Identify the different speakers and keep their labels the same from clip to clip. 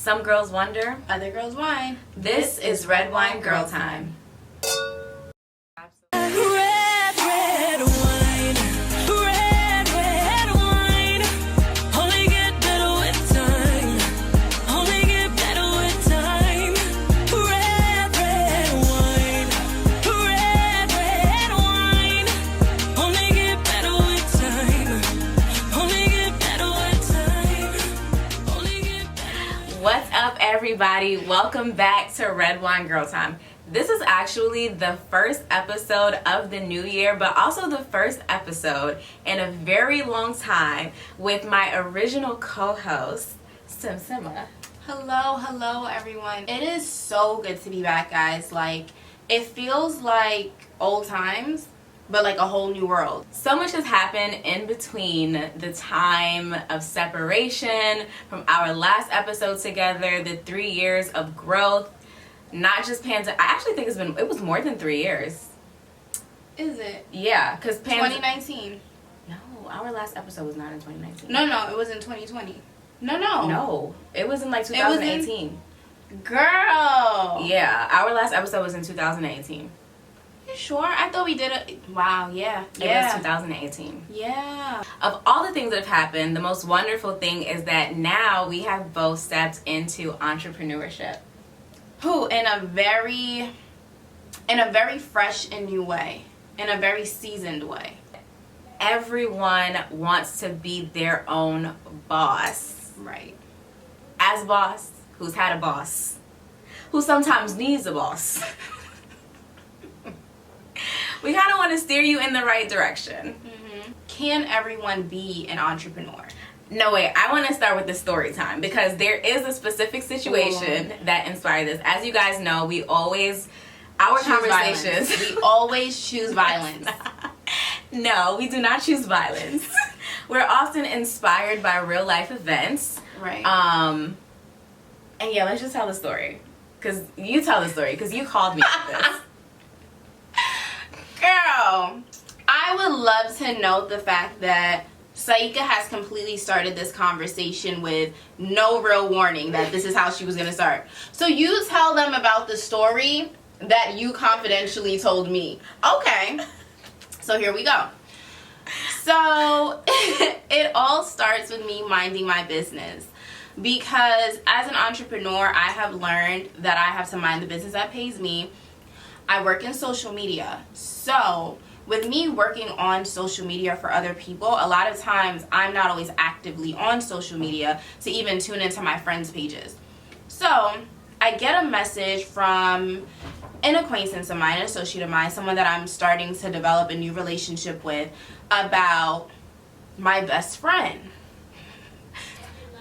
Speaker 1: Some girls wonder,
Speaker 2: other girls whine.
Speaker 1: This is Red Wine Girl Time.
Speaker 3: Red, red wine. Red, red wine. Only get better with time. Only get better with time. Red, red wine. Red, red wine. Only get better with time. Only get better with time. Only get better.
Speaker 1: What's up, everybody? Welcome back to Red Wine Girl Time. This is actually the first episode of the new year, but also the first episode in a very long time with my original co-host, Simma.
Speaker 2: Hello everyone. It is so good to be back, guys. Like, it feels like old times, but like a whole new world.
Speaker 1: So much has happened in between the time of separation from our last episode together, the 3 years of growth, not just pandemic. I actually think it was more than 3 years.
Speaker 2: Is it?
Speaker 1: Yeah, because
Speaker 2: 2019.
Speaker 1: No, our last episode was not in 2019.
Speaker 2: No, it was in 2020. No,
Speaker 1: it was in like 2018.
Speaker 2: Girl.
Speaker 1: Yeah, our last episode was in 2018.
Speaker 2: You sure? I thought we did it. Wow, yeah.
Speaker 1: It was 2018.
Speaker 2: Yeah.
Speaker 1: Of all the things that have happened, the most wonderful thing is that now we have both stepped into entrepreneurship.
Speaker 2: In a very fresh and new way. In a very seasoned way.
Speaker 1: Everyone wants to be their own boss.
Speaker 2: Right.
Speaker 1: As boss, who's had a boss, who sometimes needs a boss. We kind of want to steer you in the right direction.
Speaker 2: Mm-hmm. Can everyone be an entrepreneur?
Speaker 1: No, wait, I want to start with the story time because there is a specific situation that inspired this. As you guys know, we always, our conversations.
Speaker 2: We always choose violence.
Speaker 1: No, we do not choose violence. We're often inspired by real life events.
Speaker 2: Right.
Speaker 1: And yeah, let's just tell the story. Because you tell the story, because you called me with this.
Speaker 2: Girl, I would love to note the fact that Saika has completely started this conversation with no real warning that this is how she was going to start. So you tell them about the story that you confidentially told me. Okay. So here we go. So it all starts with me minding my business. Because as an entrepreneur, I have learned that I have to mind the business that pays me. I work in social media. So with me working on social media for other people, a lot of times I'm not always actively on social media to even tune into my friends' pages. So I get a message from an acquaintance of mine, an associate of mine, someone that I'm starting to develop a new relationship with, about my best friend.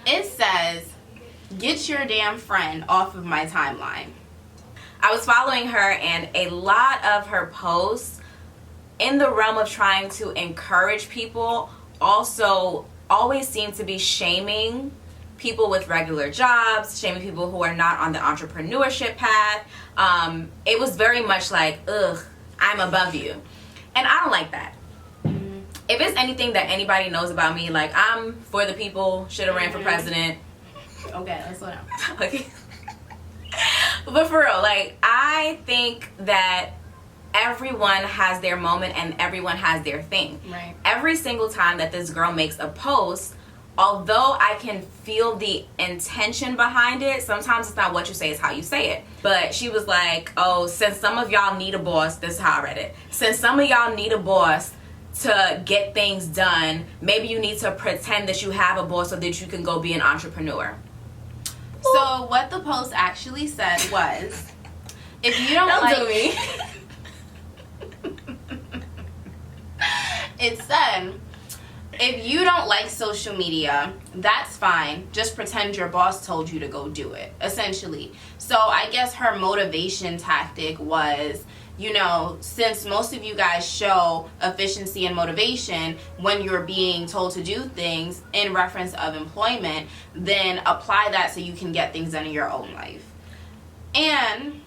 Speaker 2: It says, "Get your damn friend off of my timeline."
Speaker 1: I was following her, and a lot of her posts in the realm of trying to encourage people also always seem to be shaming people with regular jobs, shaming people who are not on the entrepreneurship path. It was very much like, ugh, I'm above you. And I don't like that. If it's anything that anybody knows about me, like, I'm for the people, should have ran for president.
Speaker 2: Okay, let's slow down.
Speaker 1: Okay. But for real, like, I think that everyone has their moment and everyone has their thing.
Speaker 2: Right.
Speaker 1: Every single time that this girl makes a post, although I can feel the intention behind it, sometimes it's not what you say, it's how you say it. But she was like, oh, since some of y'all need a boss, this is how I read it. Since some of y'all need a boss to get things done, maybe you need to pretend that you have a boss so that you can go be an entrepreneur.
Speaker 2: So what the post actually said was, if you don't
Speaker 1: do me.
Speaker 2: It said, if you don't like social media, that's fine. Just pretend your boss told you to go do it, essentially. So I guess her motivation tactic was, you know, since most of you guys show efficiency and motivation when you're being told to do things in reference of employment, then apply that so you can get things done in your own life. And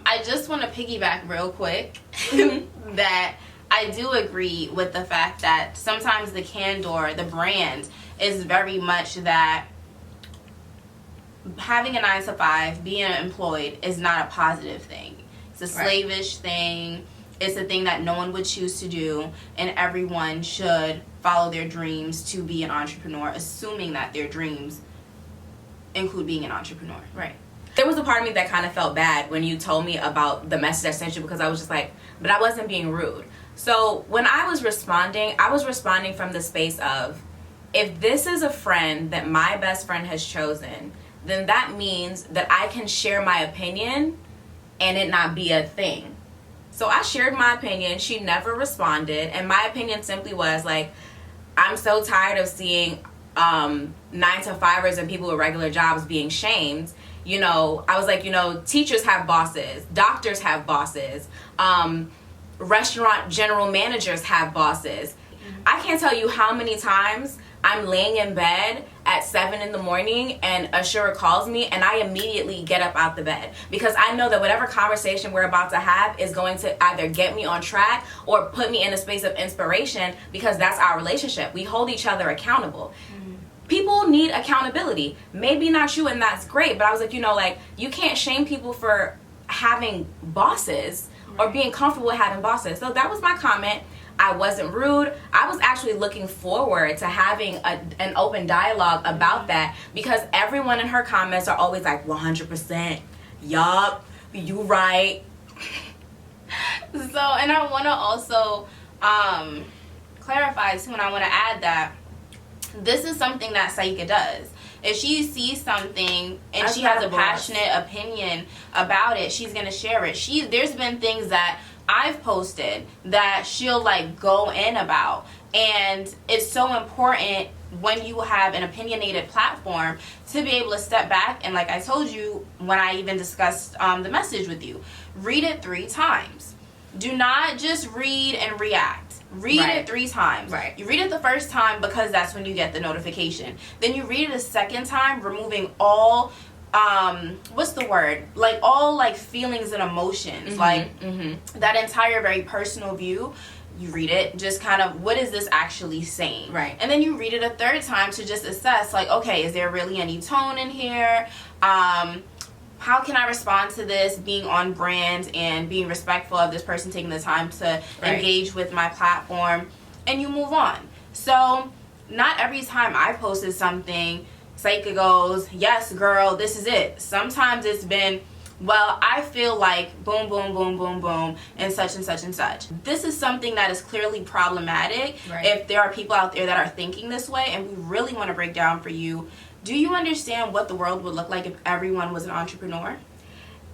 Speaker 2: I just want to piggyback real quick that I do agree with the fact that sometimes the candor, the brand, is very much that having a 9 to 5, being employed, is not a positive thing. It's a slavish thing. It's a thing that no one would choose to do, and everyone should follow their dreams to be an entrepreneur, assuming that their dreams include being an entrepreneur.
Speaker 1: Right. There was a part of me that kind of felt bad when you told me about the message I sent you, because I was just like, but I wasn't being rude. So when I was responding from the space of, if this is a friend that my best friend has chosen, then that means that I can share my opinion and it not be a thing. So I shared my opinion. She never responded. And my opinion simply was like, I'm so tired of seeing 9-to-5ers and people with regular jobs being shamed. You know, I was like, you know, teachers have bosses, doctors have bosses, restaurant general managers have bosses. I can't tell you how many times I'm laying in bed at 7 in the morning and Ashura calls me and I immediately get up out the bed, because I know that whatever conversation we're about to have is going to either get me on track or put me in a space of inspiration, because that's our relationship. We hold each other accountable. People need accountability. Maybe not you, and that's great, but I was like, you know, like, you can't shame people for having bosses or being comfortable with having bosses. So that was my comment. I wasn't rude. I was actually looking forward to having an open dialogue about that, because everyone in her comments are always like, 100%, yup, you right.
Speaker 2: So, and I want to also clarify too, and I want to add that this is something that Saika does. If she sees something and she has a passionate opinion about it, she's going to share it. There's been things that I've posted that she'll like go in about, and it's so important when you have an opinionated platform to be able to step back and, like I told you when I even discussed the message with you, read it 3 times. Do not just read and react. Read it 3 times.
Speaker 1: Right.
Speaker 2: You read it the first time because that's when you get the notification. Then you read it a second time, removing all what's the word? Like all like feelings and emotions. That entire very personal view. You read it, just kind of, what is this actually saying?
Speaker 1: Right.
Speaker 2: And then you read it a third time to just assess, like, okay, is there really any tone in here? How can I respond to this being on brand and being respectful of this person taking the time to engage with my platform? And you move on. So not every time I posted something, Saika goes, yes, girl, this is it. Sometimes it's been, well, I feel like boom, boom, boom, boom, boom, and such and such and such. This is something that is clearly problematic. If there are people out there that are thinking this way, and we really want to break down for you, do you understand what the world would look like if everyone was an entrepreneur?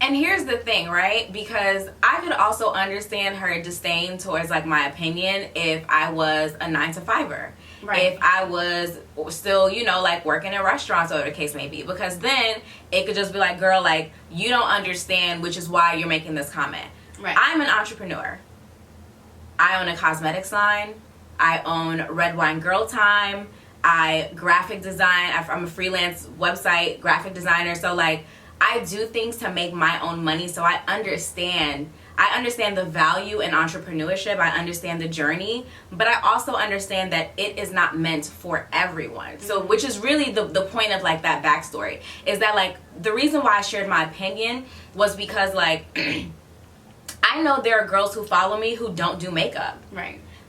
Speaker 1: And here's the thing, right? Because I could also understand her disdain towards like my opinion if I was a 9-to-5er. If I was still, you know, like working in restaurants or whatever the case may be. Because then it could just be like, girl, like, you don't understand, which is why you're making this comment. I'm an entrepreneur. I own a cosmetics line. I own Red Wine Girl Time. I graphic design. I'm a freelance website graphic designer. So like, I do things to make my own money. So I understand the value in entrepreneurship. I understand the journey, but I also understand that it is not meant for everyone. So, which is really the point of like that backstory, is that like the reason why I shared my opinion was because like I know there are girls who follow me who don't do makeup.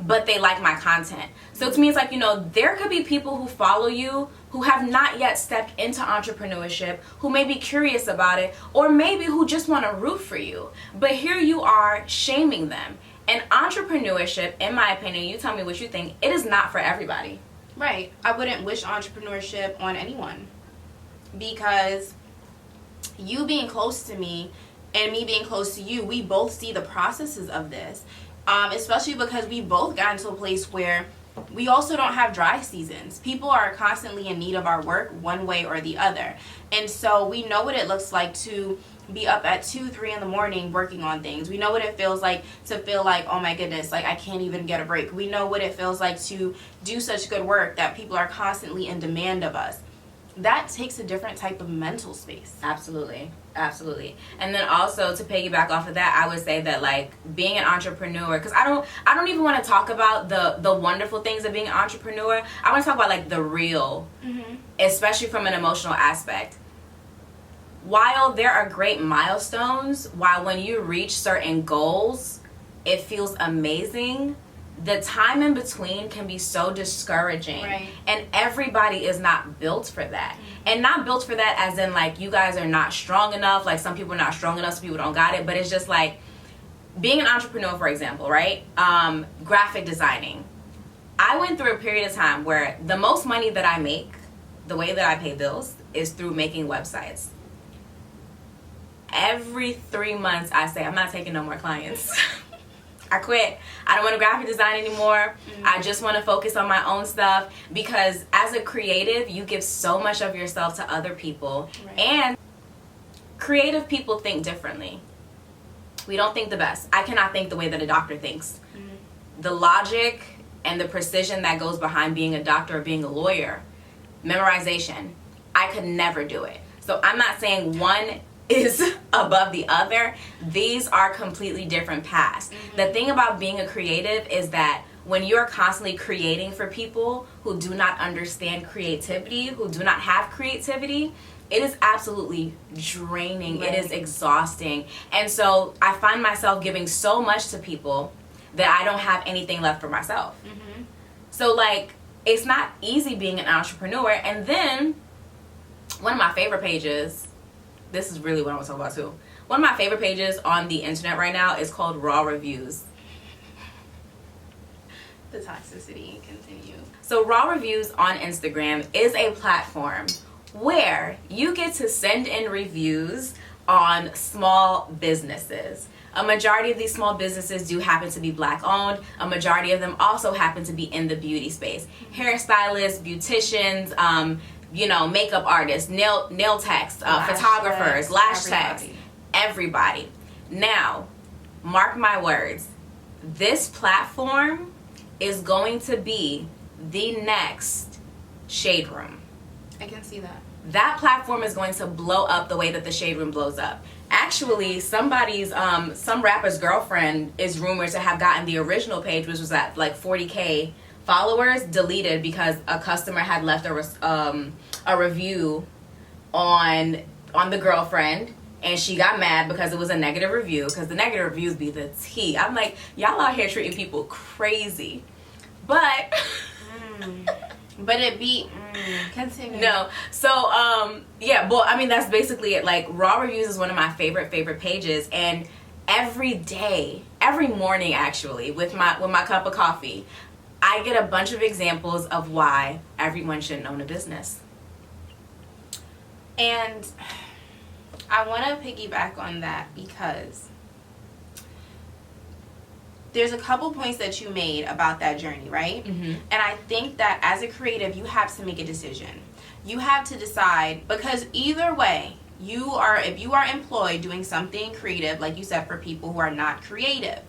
Speaker 1: But they like my content. So to me, it's like, you know, there could be people who follow you who have not yet stepped into entrepreneurship, who may be curious about it, or maybe who just want to root for you. But here you are shaming them. And entrepreneurship, in my opinion, you tell me what you think, it is not for everybody.
Speaker 2: I wouldn't wish entrepreneurship on anyone, because you being close to me and me being close to you, we both see the processes of this. Especially because we both got into a place where we also don't have dry seasons. People are constantly in need of our work one way or the other. And so we know what it looks like to be up at 2-3 in the morning working on things. We know what it feels like to feel like, oh my goodness, like I can't even get a break. We know what it feels like to do such good work that people are constantly in demand of us. that takes a different type of mental space.
Speaker 1: Absolutely. And then also to piggyback off of that, I would say that like being an entrepreneur, because I don't even want to talk about the wonderful things of being an entrepreneur. I want to talk about like the real, especially from an emotional aspect. While there are great milestones, while when you reach certain goals, it feels amazing, the time in between can be so discouraging.
Speaker 2: Right. And
Speaker 1: everybody is not built for that. And not built for that as in like you guys are not strong enough, like some people are not strong enough, some people don't got it, but it's just like being an entrepreneur, for example, right? Graphic designing. I went through a period of time where the most money that I make, the way that I pay bills, is through making websites. Every 3 months I say, I'm not taking no more clients. I quit. I don't want to graphic design anymore. I just want to focus on my own stuff, because as a creative, you give so much of yourself to other people.
Speaker 2: Right.
Speaker 1: And creative people think differently. We don't think the best. I cannot think the way that a doctor thinks. The logic and the precision that goes behind being a doctor or being a lawyer, memorization, I could never do it. So I'm not saying one is above the other. These are completely different paths. The thing about being a creative is that when you're constantly creating for people who do not understand creativity, who do not have creativity, it is absolutely draining.
Speaker 2: Right.
Speaker 1: It is exhausting. And so I find myself giving so much to people that I don't have anything left for myself. So like, it's not easy being an entrepreneur. And then one of my favorite pages, this is really what I want to talk about too. One of my favorite pages on the internet right now is called Raw Reviews.
Speaker 2: The toxicity continues.
Speaker 1: So Raw Reviews on Instagram is a platform where you get to send in reviews on small businesses. A majority of these small businesses do happen to be Black owned. A majority of them also happen to be in the beauty space. Hairstylists, beauticians, makeup artists, nail techs, photographers, lash techs, everybody. Now, mark my words, this platform is going to be the next Shade Room.
Speaker 2: I can see that.
Speaker 1: That platform is going to blow up the way that the Shade Room blows up. Actually, some rapper's girlfriend is rumored to have gotten the original page, which was at like 40K followers, deleted because a customer had left a review on the girlfriend, and she got mad because it was a negative review, because the negative reviews be the tea. I'm like, y'all out here treating people crazy. But
Speaker 2: but it be continue.
Speaker 1: no. So that's basically it. Like, Raw Reviews is one of my favorite pages, and every morning actually, with my cup of coffee, I get a bunch of examples of why everyone shouldn't own a business.
Speaker 2: And I want to piggyback on that because there's a couple points that you made about that journey, right? And I think that as a creative, you have to make a decision. You have to decide, because either way, if you are employed doing something creative, like you said, for people who are not creative,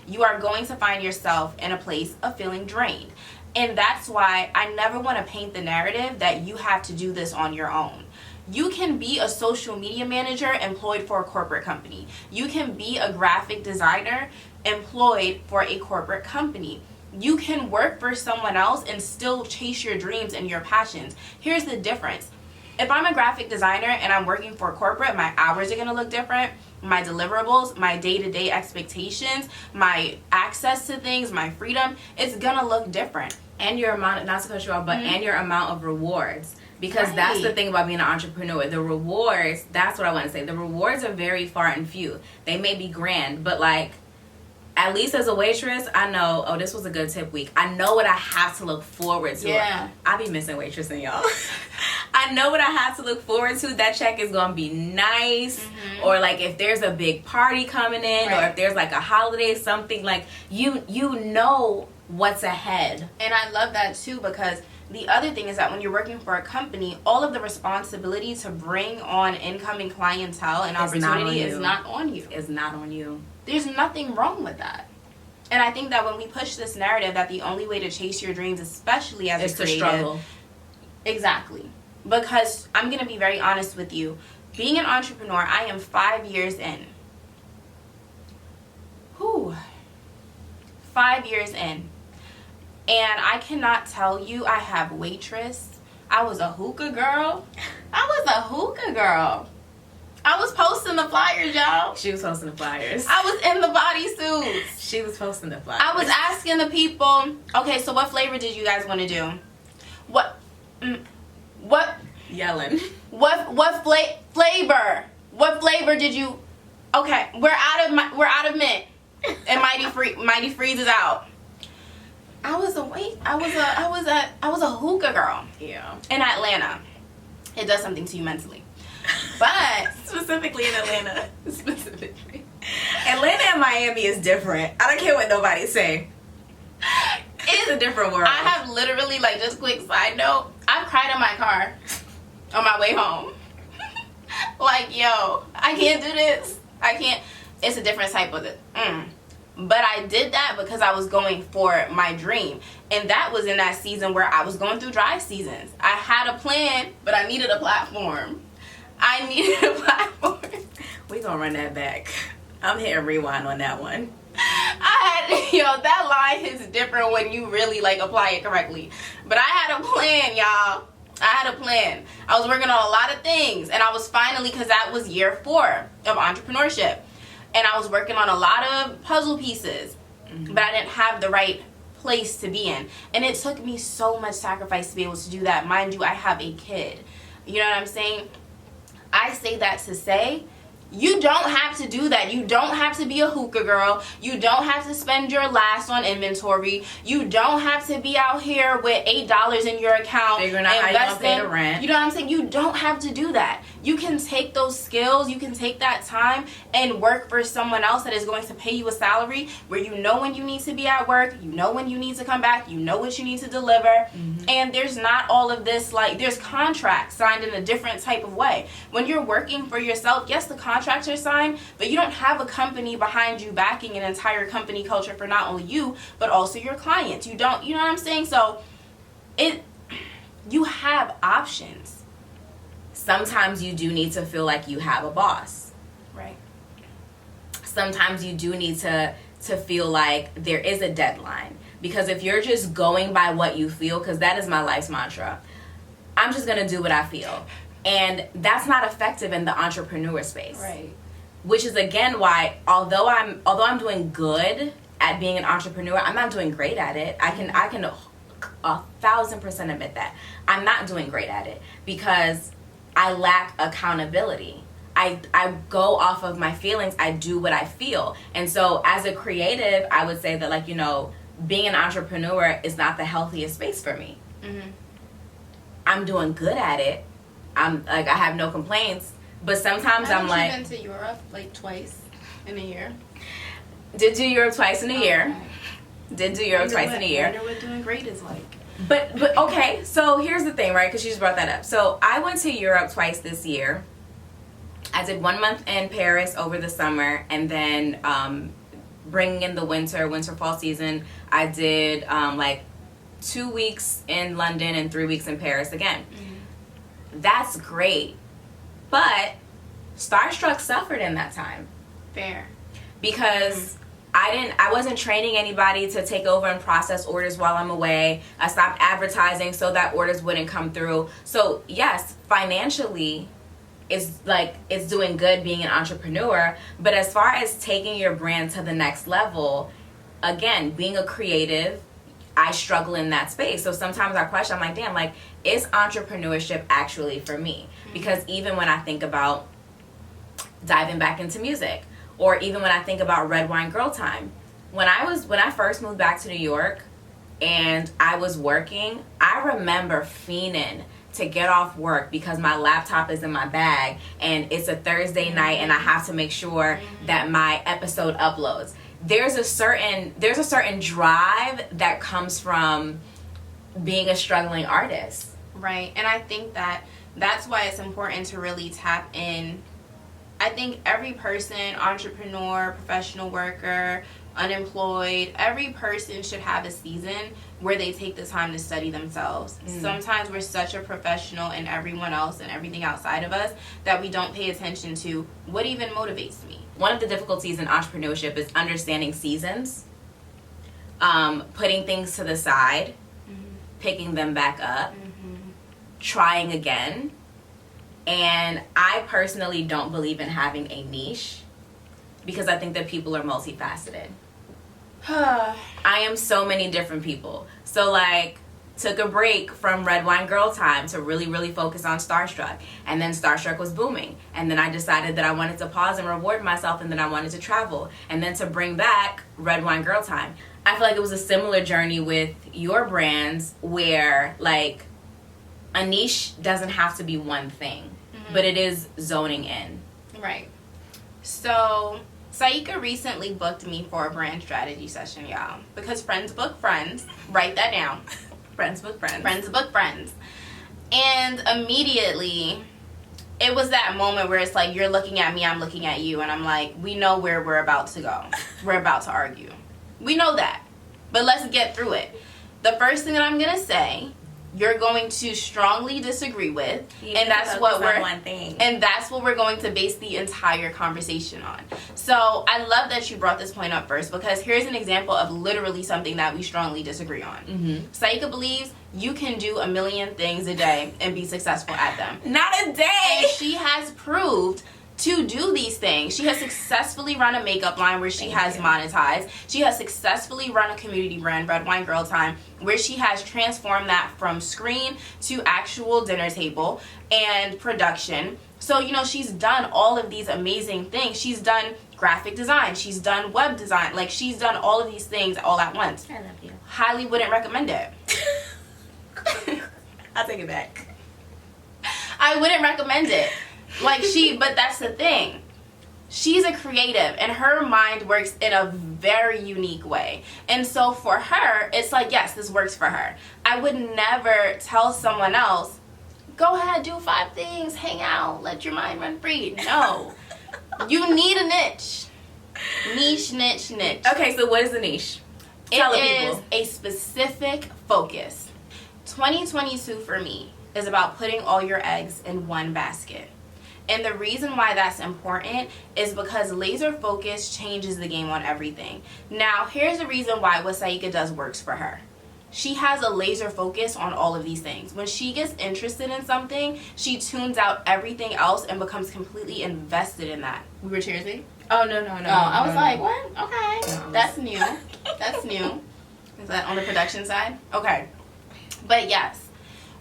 Speaker 2: you are going to find yourself in a place of feeling drained. And that's why I never want to paint the narrative that you have to do this on your own. You can be a social media manager employed for a corporate company. You can be a graphic designer employed for a corporate company. You can work for someone else and still chase your dreams and your passions. Here's the difference. If I'm a graphic designer and I'm working for corporate, my hours are going to look different. My deliverables, my day-to-day expectations, my access to things, my freedom, it's going to look different.
Speaker 1: And your amount, not to cut you off, but and your amount of rewards. Because
Speaker 2: Right.
Speaker 1: that's the thing about being an entrepreneur. The rewards, that's what I want to say. The rewards are very far and few. They may be grand, but like, at least as a waitress, I know, oh, this was a good tip week. I know what I have to look forward to.
Speaker 2: Yeah.
Speaker 1: I be missing waitressing, y'all. I know what I have to look forward to. That check is going to be nice. Or like if there's a big party coming in, or
Speaker 2: Right.
Speaker 1: if there's like a holiday, something like, you know what's ahead.
Speaker 2: And I love that too, because the other thing is that when you're working for a company, all of the responsibility to bring on incoming clientele and
Speaker 1: It's not on
Speaker 2: opportunity is
Speaker 1: you.
Speaker 2: not on you.
Speaker 1: It's not on you.
Speaker 2: There's nothing wrong with that. And I think that when we push this narrative that the only way to chase your dreams, especially as
Speaker 1: It's
Speaker 2: a
Speaker 1: to
Speaker 2: creative,
Speaker 1: struggle.
Speaker 2: exactly. Because I'm going to be very honest with you. Being an entrepreneur, I am 5 years in. 5 years in. And I cannot tell you I have waitress. I was a hookah girl. I was posting the flyers, y'all.
Speaker 1: She was posting the flyers.
Speaker 2: I was in the bodysuits.
Speaker 1: She was posting the flyers.
Speaker 2: I was asking the people, okay, so what flavor did you guys want to do? What
Speaker 1: Yelling.
Speaker 2: What flavor? What flavor did you? Okay, we're out of mint, and Mighty Freeze is out. I was a hookah girl.
Speaker 1: Yeah.
Speaker 2: In Atlanta, it does something to you mentally, but
Speaker 1: Specifically in Atlanta. Atlanta and Miami is different. I don't care what nobody say. It's a different world.
Speaker 2: I have literally, like, just quick side note, I've cried in my car on my way home. Like, yo, I can't do this. I can't. It's a different type of it. But I did that because I was going for my dream. And that was in that season where I was going through dry seasons. I had a plan, but I needed a platform.
Speaker 1: We gonna run that back. I'm hitting rewind on that one.
Speaker 2: That line is different when you really, like, apply it correctly. But I had a plan, y'all. I had a plan. I was working on a lot of things. And I was finally, because that was year 4 of entrepreneurship. And I was working on a lot of puzzle pieces. But I didn't have the right place to be in. And it took me so much sacrifice to be able to do that. Mind you, I have a kid. You know what I'm saying? I say that to say, you don't have to do that. You don't have to be a hookah girl. You don't have to spend your last on inventory. You don't have to be out here with $8 in your account.
Speaker 1: Figuring out how you're going to pay the rent.
Speaker 2: You know what I'm saying? You don't have to do that. You can take those skills, you can take that time and work for someone else that is going to pay you a salary where you know when you need to be at work, you know when you need to come back, you know what you need to deliver. And there's not all of this, like, there's contracts signed in a different type of way. When you're working for yourself, yes, the contracts are signed, but you don't have a company behind you backing an entire company culture for not only you, but also your clients. You don't, you know what I'm saying? So you have options.
Speaker 1: Sometimes you do need to feel like you have a boss.
Speaker 2: Right.
Speaker 1: Sometimes you do need to feel like there is a deadline. Because if you're just going by what you feel, because that is my life's mantra, I'm just going to do what I feel. And that's not effective in the entrepreneur space.
Speaker 2: Right.
Speaker 1: Which is, again, why although I'm doing good at being an entrepreneur, I'm not doing great at it. I can 1,000% admit that. I'm not doing great at it because I lack accountability. I go off of my feelings. I do what I feel. And so as a creative, I would say that, like, you know, being an entrepreneur is not the healthiest space for me. I'm doing good at it. I'm like, I have no complaints. But sometimes I'm like...
Speaker 2: Haven't you been to Europe like twice in a year?
Speaker 1: Did do Europe twice in a year. Did do Europe twice in a year.
Speaker 2: I wonder what doing great is like.
Speaker 1: But okay, so here's the thing, right? Because she just brought that up. So I went to Europe twice this year. I did 1 month in Paris over the summer, and then bringing in the winter fall season, I did like 2 weeks in London and 3 weeks in Paris again. That's great, but Starstruck suffered in that time.
Speaker 2: Fair.
Speaker 1: Because I wasn't training anybody to take over and process orders while I'm away. I stopped advertising so that orders wouldn't come through. So yes, financially, it's doing good being an entrepreneur. But as far as taking your brand to the next level, again, being a creative, I struggle in that space. So sometimes I question, I'm like, damn, like, is entrepreneurship actually for me? Because even when I think about diving back into music, or even when I think about Red Wine Girl Time, when I first moved back to New York and I was working, I remember fiending to get off work because my laptop is in my bag and it's a Thursday night and I have to make sure that my episode uploads. There's a certain drive that comes from being a struggling artist.
Speaker 2: Right. And I think that's why it's important to really tap in. I think every person, entrepreneur, professional worker, unemployed. Every person should have a season where they take the time to study themselves. Sometimes we're such a professional in everyone else and everything outside of us that we don't pay attention to what even motivates me.
Speaker 1: One of the difficulties in entrepreneurship is understanding seasons, putting things to the side, picking them back up, trying again. And I personally don't believe in having a niche because I think that people are multifaceted. I am so many different people. So like, took a break from Red Wine Girl Time to really focus on Starstruck. And then Starstruck was booming. And then I decided that I wanted to pause and reward myself, and then I wanted to travel. And then to bring back Red Wine Girl Time. I feel like it was a similar journey with your brands where like a niche doesn't have to be one thing, but it is zoning in.
Speaker 2: Right. So Saika recently booked me for a brand strategy session, y'all. Because friends book friends. Write that down.
Speaker 1: Friends book friends.
Speaker 2: Friends book friends. And immediately, it was that moment where it's like, you're looking at me, I'm looking at you. And I'm like, we know where we're about to go. We're about to argue. We know that. But let's get through it. The first thing that I'm going to say, you're going to strongly disagree with, and that's what we're going to base the entire conversation on. So I love that you brought this point up first, because here's an example of literally something that we strongly disagree on. Saika believes you can do a million things a day and be successful at them.
Speaker 1: Not a day.
Speaker 2: And she has proved to do these things. She has successfully run a makeup line where she has monetized. She has successfully run a community brand, Red Wine Girl Time, where she has transformed that from screen to actual dinner table and production. So, you know, she's done all of these amazing things. She's done graphic design. She's done web design. Like, she's done all of these things all at once.
Speaker 1: I love you.
Speaker 2: Highly wouldn't recommend it.
Speaker 1: I'll take it back.
Speaker 2: I wouldn't recommend it. But that's the thing. She's a creative and her mind works in a very unique way. And so for her, it's like, yes, this works for her. I would never tell someone else, go ahead, do 5 things, hang out, let your mind run free. No. You need a niche. Niche.
Speaker 1: Okay, so what is the niche? Tell the
Speaker 2: It is
Speaker 1: people.
Speaker 2: a specific focus. 2022 for me is about putting all your eggs in one basket. And the reason why that's important is because laser focus changes the game on everything. Now, here's the reason why what Saika does works for her. She has a laser focus on all of these things. When she gets interested in something, she tunes out everything else and becomes completely invested in that. We were cheersing?
Speaker 1: Oh, no.
Speaker 2: I was like, what? Okay. No. That's new. That's new. Is that on the production side? Okay. But yes.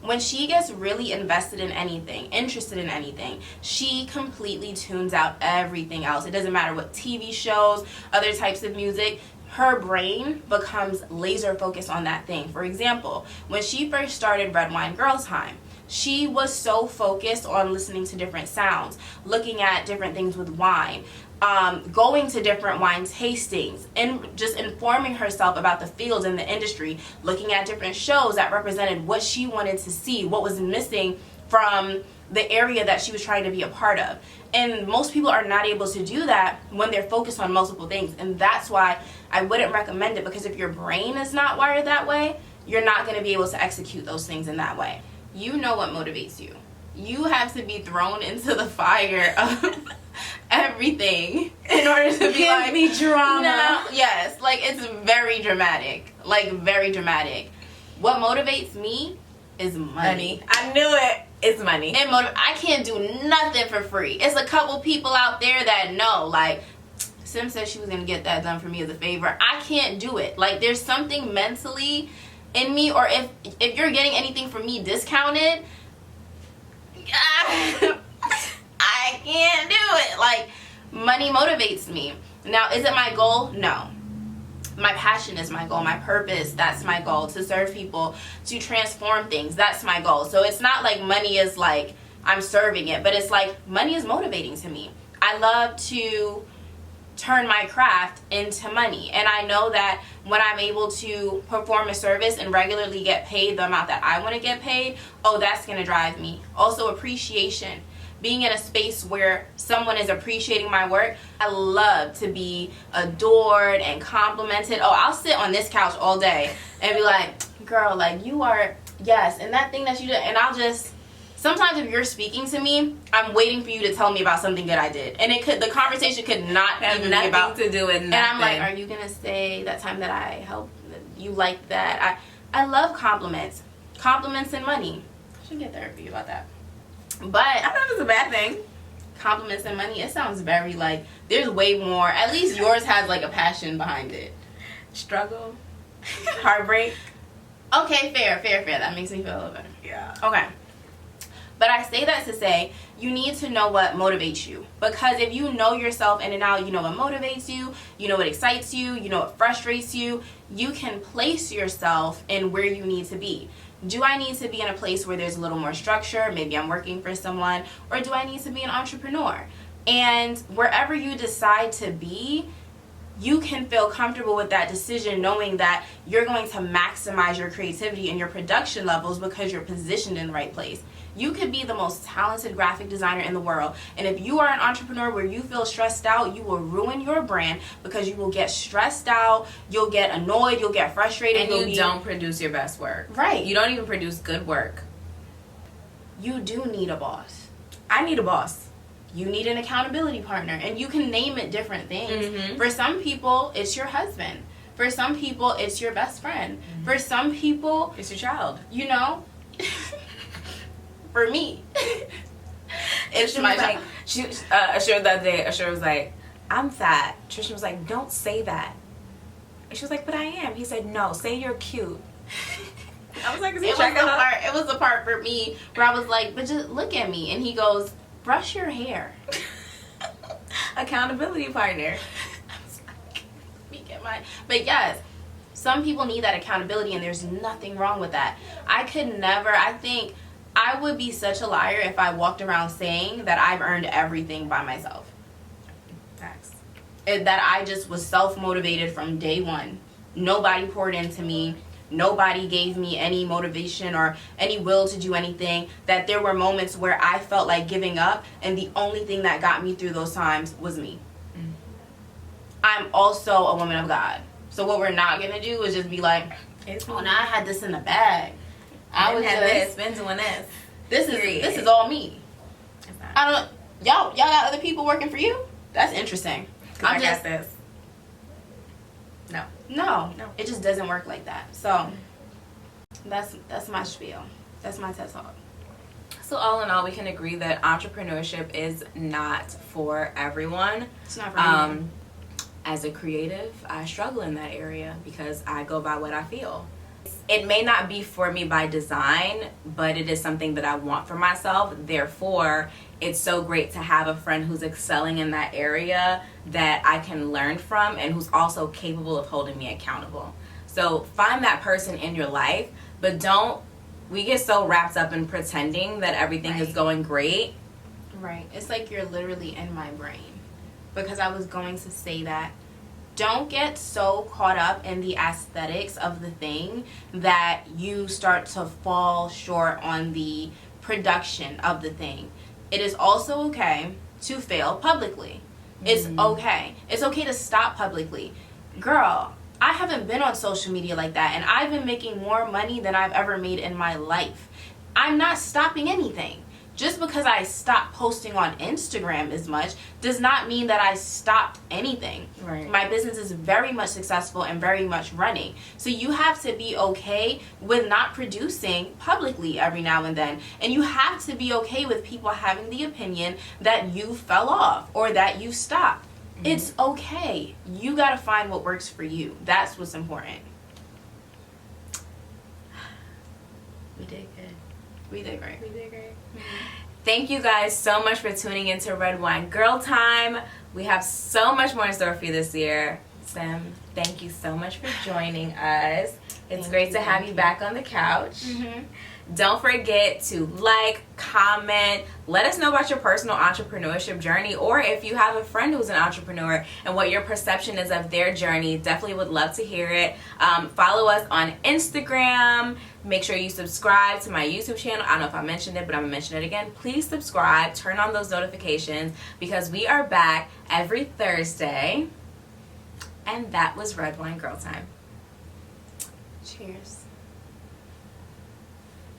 Speaker 2: When she gets really invested in anything, interested in anything, she completely tunes out everything else. It doesn't matter what TV shows, other types of music, her brain becomes laser focused on that thing. For example, when she first started Red Wine Girl Time, she was so focused on listening to different sounds, looking at different things with wine, going to different wine tastings, and just informing herself about the fields in the industry, looking at different shows that represented what she wanted to see, what was missing from the area that she was trying to be a part of. And most people are not able to do that when they're focused on multiple things. And that's why I wouldn't recommend it, because if your brain is not wired that way, you're not going to be able to execute those things in that way. You know what motivates you. You have to be thrown into the fire of everything in order to be like,
Speaker 1: be drama.
Speaker 2: No, yes, like it's very dramatic. Like very dramatic. What motivates me is money.
Speaker 1: I knew it. It's money.
Speaker 2: I can't do nothing for free. It's a couple people out there that know, like, Sim said she was gonna get that done for me as a favor. I can't do it. Like, there's something mentally in me, or if you're getting anything from me discounted, I can't do it. Like, money motivates me. Now, is it my goal? No. My passion is my goal. My purpose, that's my goal. To serve people, to transform things, that's my goal. So it's not like money is like I'm serving it, but it's like money is motivating to me. I love to turn my craft into money. And I know that when I'm able to perform a service and regularly get paid the amount that I want to get paid, oh, that's going to drive me. Also, appreciation. being in a space where someone is appreciating my work. I love to be adored and complimented. Oh, I'll sit on this couch all day and be like, girl, like, you are, yes, and that thing that you did, and I'll just, sometimes if you're speaking to me, I'm waiting for you to tell me about something good I did. And the conversation could not
Speaker 1: have
Speaker 2: even
Speaker 1: nothing
Speaker 2: be about
Speaker 1: to do with nothing.
Speaker 2: And I'm like, are you gonna say that time that I helped you like that? I love compliments. Compliments and money. I should get therapy about that. But
Speaker 1: I thought it was a bad thing.
Speaker 2: Compliments and money, it sounds very like, there's way more. At least yours has like a passion behind it.
Speaker 1: Struggle. Heartbreak.
Speaker 2: Okay, fair. That makes me feel a little better.
Speaker 1: Yeah.
Speaker 2: Okay. But I say that to say, you need to know what motivates you. Because if you know yourself in and out, you know what motivates you, you know what excites you, you know what frustrates you, you can place yourself in where you need to be. Do I need to be in a place where there's a little more structure? Maybe I'm working for someone. Or do I need to be an entrepreneur? And wherever you decide to be, you can feel comfortable with that decision knowing that you're going to maximize your creativity and your production levels because you're positioned in the right place. You could be the most talented graphic designer in the world, and if you are an entrepreneur where you feel stressed out, you will ruin your brand because you will get stressed out, you'll get annoyed, you'll get frustrated,
Speaker 1: and you don't produce your best work.
Speaker 2: Right.
Speaker 1: You don't even produce good work.
Speaker 2: You do need a boss.
Speaker 1: I need a boss.
Speaker 2: You need an accountability partner, and you can name it different things.
Speaker 1: Mm-hmm.
Speaker 2: For some people, it's your husband. For some people, it's your best friend. Mm-hmm. For some people,
Speaker 1: it's your child.
Speaker 2: You know? For me, it's my child.
Speaker 1: Ashura the other day, Ashura was like, I'm fat. Trisha was like, don't say that. And she was like, but I am. He said, no, say you're cute. I was like, is he checking up?
Speaker 2: It was the part for me where I was like, but just look at me. And he goes, brush your hair.
Speaker 1: Accountability partner.
Speaker 2: But yes, some people need that accountability, and there's nothing wrong with that. I think I would be such a liar if I walked around saying that I've earned everything by myself.
Speaker 1: Facts.
Speaker 2: That I just was self-motivated from day one. Nobody poured into me. Nobody gave me any motivation or any will to do anything. That there were moments where I felt like giving up, and the only thing that got me through those times was me. Mm. I'm also a woman of God. So what we're not going to do is just be like, oh, now I had this in the bag.
Speaker 1: I was just been doing this.
Speaker 2: This is all me. Y'all got other people working for you? That's interesting.
Speaker 1: I got this.
Speaker 2: No. It just doesn't work like that. So that's my spiel. That's my TED Talk.
Speaker 1: So all in all, we can agree that entrepreneurship is not for everyone.
Speaker 2: It's not for everyone.
Speaker 1: As a creative, I struggle in that area because I go by what I feel. It may not be for me by design, but it is something that I want for myself. Therefore, it's so great to have a friend who's excelling in that area that I can learn from and who's also capable of holding me accountable. So find that person in your life, but we get so wrapped up in pretending that everything is going great.
Speaker 2: Right. It's like you're literally in my brain. Because I was going to say that. Don't get so caught up in the aesthetics of the thing that you start to fall short on the production of the thing. It is also okay to fail publicly. It's okay. It's okay to stop publicly. Girl, I haven't been on social media like that, and I've been making more money than I've ever made in my life. I'm not stopping anything. Just because I stopped posting on Instagram as much does not mean that I stopped anything.
Speaker 1: Right.
Speaker 2: My business is very much successful and very much running. So you have to be okay with not producing publicly every now and then. And you have to be okay with people having the opinion that you fell off or that you stopped. Mm-hmm. It's okay. You got to find what works for you. That's what's important. We did good. We did great.
Speaker 1: Thank you guys so much for tuning into Red Wine Girl Time. We have so much more in store for you this year. Sam, thank you so much for joining us. It's
Speaker 2: Thank
Speaker 1: great
Speaker 2: you,
Speaker 1: to have
Speaker 2: thank
Speaker 1: you
Speaker 2: you.
Speaker 1: back on the couch.
Speaker 2: Mm-hmm.
Speaker 1: Don't forget to like, comment, let us know about your personal entrepreneurship journey, or if you have a friend who's an entrepreneur and what your perception is of their journey. Definitely would love to hear it. Follow us on Instagram. Make sure you subscribe to my YouTube channel. I don't know if I mentioned it, but I'm going to mention it again. Please subscribe. Turn on those notifications because we are back every Thursday. And that was Red Wine Girl Time.
Speaker 2: Cheers.